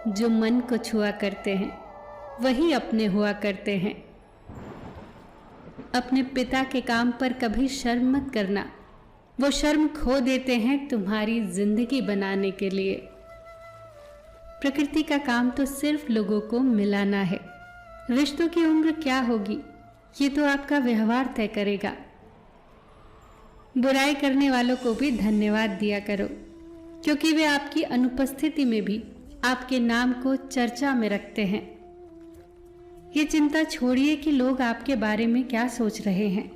जो मन को छुआ करते हैं वही अपने हुआ करते हैं। अपने पिता के काम पर कभी शर्म मत करना, वो शर्म खो देते हैं तुम्हारी जिंदगी बनाने के लिए। प्रकृति का काम तो सिर्फ लोगों को मिलाना है। रिश्तों की उम्र क्या होगी ये तो आपका व्यवहार तय करेगा। बुराई करने वालों को भी धन्यवाद दिया करो, क्योंकि वे आपकी अनुपस्थिति में भी आपके नाम को चर्चा में रखते हैं। ये चिंता छोड़िए कि लोग आपके बारे में क्या सोच रहे हैं।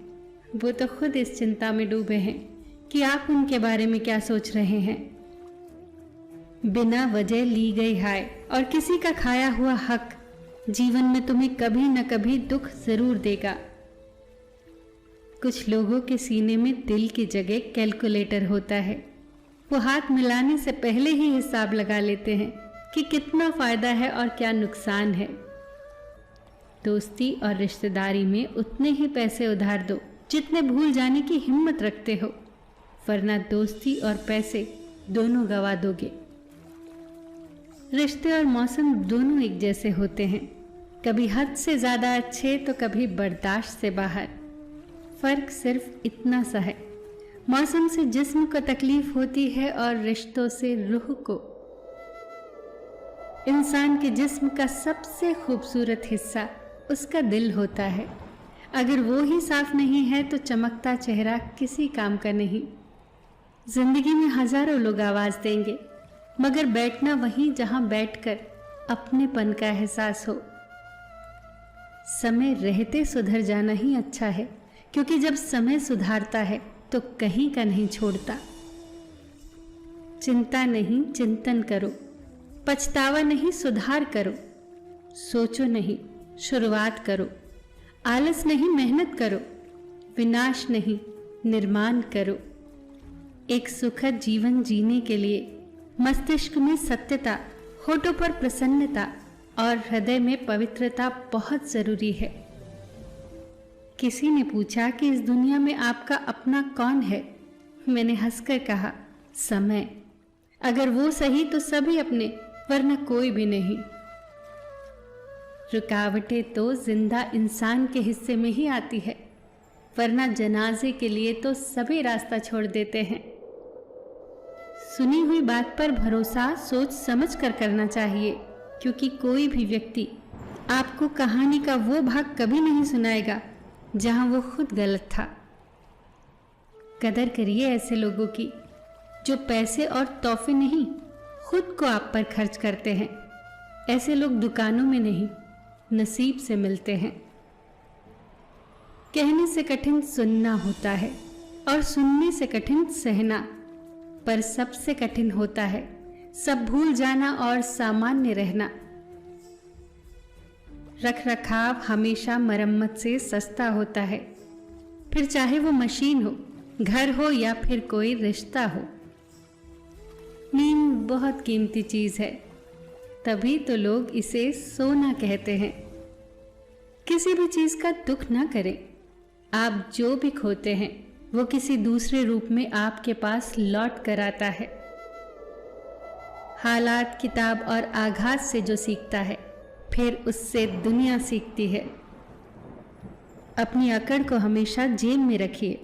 वो तो खुद इस चिंता में डूबे हैं कि आप उनके बारे में क्या सोच रहे हैं। बिना वजह ली गई हाय और किसी का खाया हुआ हक जीवन में तुम्हें कभी न कभी दुख जरूर देगा। कुछ लोगों के सीने में दिल की जगह कैलकुलेटर होता है। वो हाथ मिलाने से पहले ही हिसाब लगा लेते हैं कि कितना फायदा है और क्या नुकसान है। दोस्ती और रिश्तेदारी में उतने ही पैसे उधार दो जितने भूल जाने की हिम्मत रखते हो, वरना दोस्ती और पैसे दोनों गवा दोगे। रिश्ते और मौसम दोनों एक जैसे होते हैं, कभी हद से ज्यादा अच्छे तो कभी बर्दाश्त से बाहर। फर्क सिर्फ इतना सा है, मौसम से जिस्म को तकलीफ होती है और रिश्तों से रूह को। इंसान के जिस्म का सबसे खूबसूरत हिस्सा उसका दिल होता है। अगर वो ही साफ नहीं है तो चमकता चेहरा किसी काम का नहीं। जिंदगी में हजारों लोग आवाज देंगे, मगर बैठना वहीं जहां बैठकर अपनेपन का एहसास हो। समय रहते सुधर जाना ही अच्छा है, क्योंकि जब समय सुधारता है तो कहीं का नहीं छोड़ता। चिंता नहीं चिंतन करो, पछतावा नहीं सुधार करो, सोचो नहीं शुरुआत करो, आलस नहीं मेहनत करो, विनाश नहीं निर्माण करो। एक सुखद जीवन जीने के लिए मस्तिष्क में सत्यता, होठों पर प्रसन्नता और हृदय में पवित्रता बहुत जरूरी है। किसी ने पूछा कि इस दुनिया में आपका अपना कौन है? मैंने हंसकर कहा, समय। अगर वो सही तो सभी अपने, वरना कोई भी नहीं। रुकावटें तो जिंदा इंसान के हिस्से में ही आती है, वरना जनाजे के लिए तो सभी रास्ता छोड़ देते हैं। सुनी हुई बात पर भरोसा सोच समझ कर करना चाहिए, क्योंकि कोई भी व्यक्ति आपको कहानी का वो भाग कभी नहीं सुनाएगा जहां वो खुद गलत था। कदर करिए ऐसे लोगों की जो पैसे और तोहफे नहीं, खुद को आप पर खर्च करते हैं। ऐसे लोग दुकानों में नहीं, नसीब से मिलते हैं। कहने से कठिन सुनना होता है और सुनने से कठिन सहना, पर सबसे कठिन होता है सब भूल जाना और सामान्य रहना। रख रखाव हमेशा मरम्मत से सस्ता होता है, फिर चाहे वो मशीन हो, घर हो या फिर कोई रिश्ता हो। नींद बहुत कीमती चीज है, तभी तो लोग इसे सोना कहते हैं। किसी भी चीज का दुख ना करें। आप जो भी खोते हैं वो किसी दूसरे रूप में आपके पास लौट कर आता है। हालात, किताब और आघात से जो सीखता है, फिर उससे दुनिया सीखती है। अपनी अकड़ को हमेशा जेब में रखिए,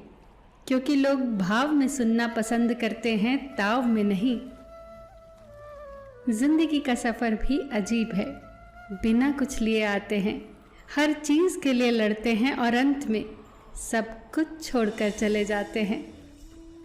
क्योंकि लोग भाव में सुनना पसंद करते हैं, ताव में नहीं। जिंदगी का सफर भी अजीब है, बिना कुछ लिए आते हैं, हर चीज के लिए लड़ते हैं और अंत में सब कुछ छोड़कर चले जाते हैं।